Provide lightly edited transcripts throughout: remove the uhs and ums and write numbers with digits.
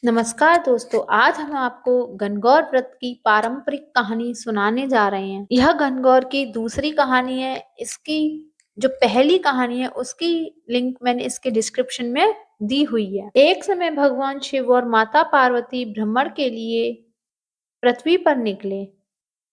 नमस्कार दोस्तों, आज हम आपको गणगौर व्रत की पारंपरिक कहानी सुनाने जा रहे हैं। यह गणगौर की दूसरी कहानी है। इसकी जो पहली कहानी है उसकी लिंक मैंने इसके डिस्क्रिप्शन में दी हुई है। एक समय भगवान शिव और माता पार्वती भ्रमण के लिए पृथ्वी पर निकले।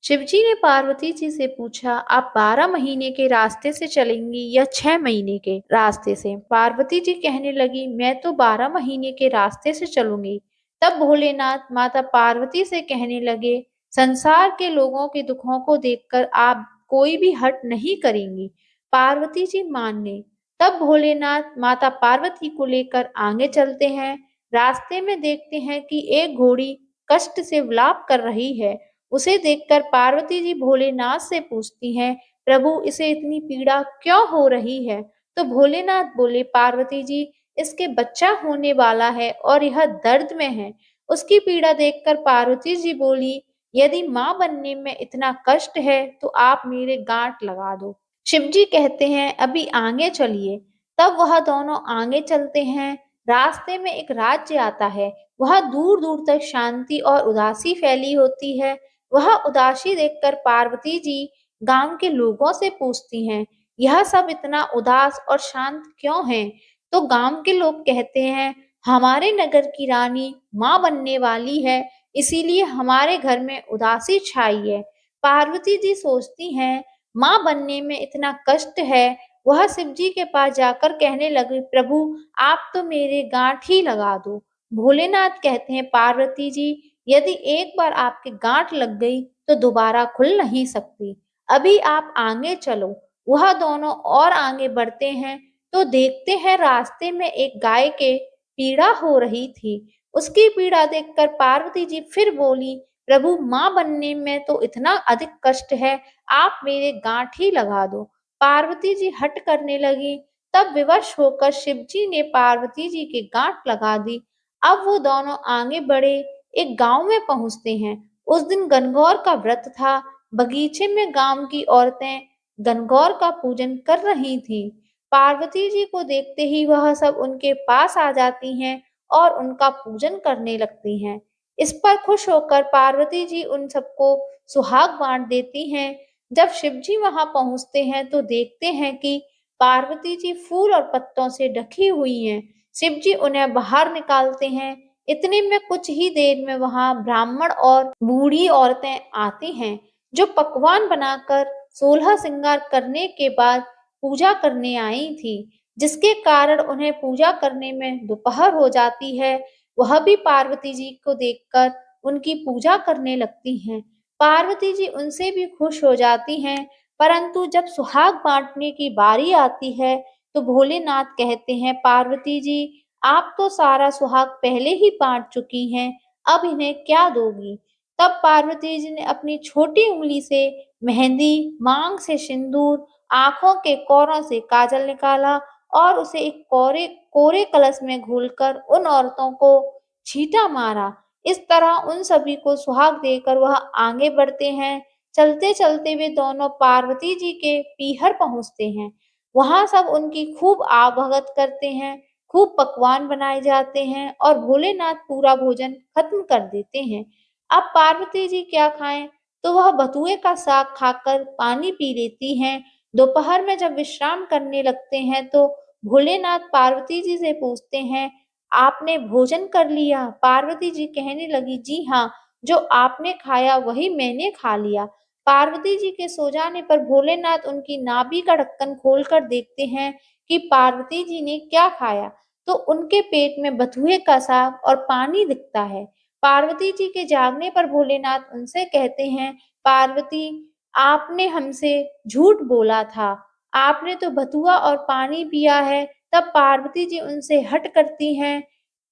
शिवजी ने पार्वती जी से पूछा, आप 12 महीने के रास्ते से चलेंगी या 6 महीने के रास्ते से? पार्वती जी कहने लगी, मैं तो 12 महीने के रास्ते से चलूंगी। तब भोलेनाथ माता पार्वती से कहने लगे, संसार के लोगों के दुखों को देखकर आप कोई भी हट नहीं करेंगी। पार्वती जी मान गई। तब भोलेनाथ माता पार्वती को लेकर आगे चलते हैं। रास्ते में देखते हैं कि एक घोड़ी कष्ट से विलाप कर रही है। उसे देखकर पार्वती जी भोलेनाथ से पूछती हैं, प्रभु इसे इतनी पीड़ा क्यों हो रही है? तो भोलेनाथ बोले, पार्वती जी इसके बच्चा होने वाला है और यह दर्द में है। उसकी पीड़ा देखकर पार्वती जी बोली, यदि माँ बनने में इतना कष्ट है तो आप मेरे गांठ लगा दो। शिव जी कहते हैं, अभी आगे चलिए। तब वह दोनों आगे चलते हैं। रास्ते में एक राज्य आता है। वह दूर दूर तक शांति और उदासी फैली होती है। वह उदासी देखकर पार्वती जी गांव के लोगों से पूछती हैं, यह सब इतना उदास और शांत क्यों है? तो गांव के लोग कहते हैं, हमारे नगर की रानी माँ बनने वाली है, इसीलिए हमारे घर में उदासी छाई है। पार्वती जी सोचती हैं, माँ बनने में इतना कष्ट है। वह शिव जी के पास जाकर कहने लगी, प्रभु आप तो मेरे गांठ ही लगा दो। भोलेनाथ कहते हैं, पार्वती जी यदि एक बार आपकी गांठ लग गई तो दोबारा खुल नहीं सकती। अभी आप आगे चलो। वह दोनों और आगे बढ़ते हैं तो देखते हैं रास्ते में एक गाय के पीड़ा हो रही थी। उसकी पीड़ा देखकर पार्वती जी फिर बोली, प्रभु माँ बनने में तो इतना अधिक कष्ट है, आप मेरे गांठ ही लगा दो। पार्वती जी हट करने लगी। तब विवश होकर शिव जी ने पार्वती जी की गांठ लगा दी। अब वो दोनों आगे बढ़े, एक गांव में पहुंचते हैं। उस दिन गणगौर का व्रत था। बगीचे में गांव की औरतें गणगौर का पूजन कर रही थीं। पार्वती जी को देखते ही वह सब उनके पास आ जाती हैं और उनका पूजन करने लगती हैं। इस पर खुश होकर पार्वती जी उन सबको सुहाग बांट देती हैं। जब शिव जी वहां पहुंचते हैं तो देखते हैं कि पार्वती जी फूल और पत्तों से ढकी हुई हैं। शिव जी उन्हें बाहर निकालते हैं। इतने में कुछ ही देर में वहां ब्राह्मण और बूढ़ी औरतें आती हैं, जो पकवान बनाकर 16 श्रृंगार करने के बाद पूजा करने आई थी, जिसके कारण उन्हें पूजा करने में दोपहर हो जाती है। वह भी पार्वती जी को देखकर उनकी पूजा करने लगती हैं। पार्वती जी उनसे भी खुश हो जाती हैं, परंतु जब सुहाग बांटने की बारी आती है तो भोलेनाथ कहते हैं, पार्वती जी आप तो सारा सुहाग पहले ही बांट चुकी हैं, अब इन्हें क्या दोगी? तब पार्वती जी ने अपनी छोटी उंगली से मेहंदी, मांग से सिंदूर, आंखों के कोरों से काजल निकाला और उसे एक कोरे कोरे कलश में घोलकर उन औरतों को छींटा मारा। इस तरह उन सभी को सुहाग देकर वह आगे बढ़ते हैं। चलते चलते वे दोनों पार्वती जी के पीहर पहुंचते हैं। वहां सब उनकी खूब आवभगत करते हैं। खूब पकवान बनाए जाते हैं और भोलेनाथ पूरा भोजन खत्म कर देते हैं। अब पार्वती जी क्या खाएं? तो वह बथुए का साग खाकर पानी पी लेती हैं। दोपहर में जब विश्राम करने लगते हैं तो भोलेनाथ पार्वती जी से पूछते हैं, आपने भोजन कर लिया? पार्वती जी कहने लगी, जी हाँ, जो आपने खाया वही मैंने खा लिया। पार्वती जी के सो जाने पर भोलेनाथ उनकी नाभि का ढक्कन खोलकर देखते हैं कि पार्वती जी ने क्या खाया। तो उनके पेट में बथुए का साग और पानी दिखता है। पार्वती जी के जागने पर भोलेनाथ उनसे कहते हैं, पार्वती आपने हमसे झूठ बोला था, आपने तो बथुआ और पानी पिया है। तब पार्वती जी उनसे हट करती हैं,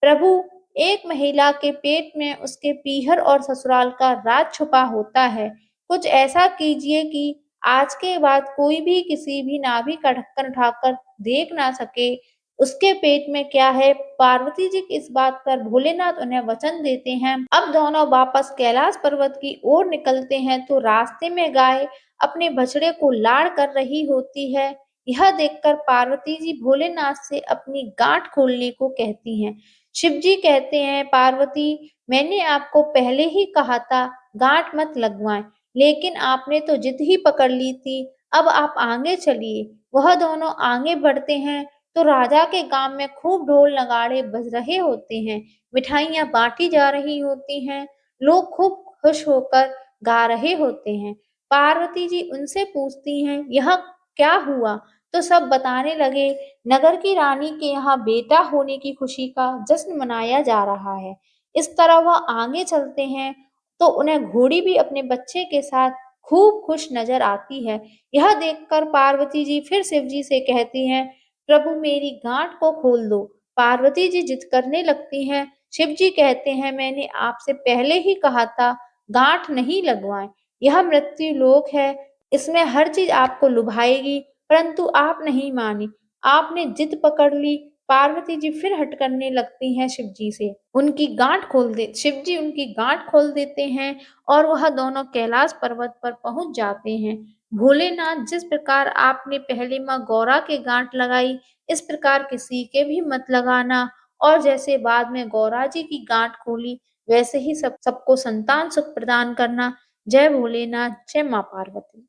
प्रभु एक महिला के पेट में उसके पीहर और ससुराल का राज छुपा होता है। कुछ ऐसा कीजिए कि आज के बाद कोई भी किसी भी नाभि का ढक्कन उठाकर देख ना सके उसके पेट में क्या है। पार्वती जी की इस बात पर भोलेनाथ उन्हें वचन देते हैं। अब दोनों वापस कैलाश पर्वत की ओर निकलते हैं तो रास्ते में गाय अपने बछड़े को लाड़ कर रही होती है। यह देखकर पार्वती जी भोलेनाथ से अपनी गांठ खोलने को कहती हैं। शिव जी कहते हैं, पार्वती, मैंने आपको पहले ही कहा था गांठ मत लगवाएं, लेकिन आपने तो जिद ही पकड़ ली थी। अब आप आगे चलिए। वह दोनों आगे बढ़ते हैं तो राजा के गांव में खूब ढोल नगाड़े बज रहे होते हैं, मिठाइयाँ बाँटी जा रही होती हैं, लोग खूब खुश होकर गा रहे होते हैं। पार्वती जी उनसे पूछती हैं, यह क्या हुआ? तो सब बताने लगे, नगर की रानी के यहाँ बेटा होने की खुशी का जश्न मनाया जा रहा है। इस तरह वह आगे चलते हैं तो उन्हें घोड़ी भी अपने बच्चे के साथ खूब खुश नजर आती है। यह देखकर पार्वती जी फिर शिव जी से कहती हैं, प्रभु मेरी गांठ को खोल दो। पार्वती जी जिद करने लगती हैं। शिव जी कहते हैं, मैंने आपसे पहले ही कहा था गांठ नहीं लगवाएं। यह मृत्यु लोक है, इसमें हर चीज आपको लुभाएगी, परंतु आप नहीं मानी, आपने जिद पकड़ ली। पार्वती जी फिर हट करने लगती हैं शिव जी से। उनकी गांठ खोल दे शिव जी उनकी गांठ खोल देते हैं और वह दोनों कैलाश पर्वत पर पहुंच जाते हैं। भोलेनाथ, जिस प्रकार आपने पहले माँ गौरा के गांठ लगाई, इस प्रकार किसी के भी मत लगाना। और जैसे बाद में गौरा जी की गांठ खोली, वैसे ही सबको संतान सुख प्रदान करना। जय भोलेनाथ, जय माँ पार्वती।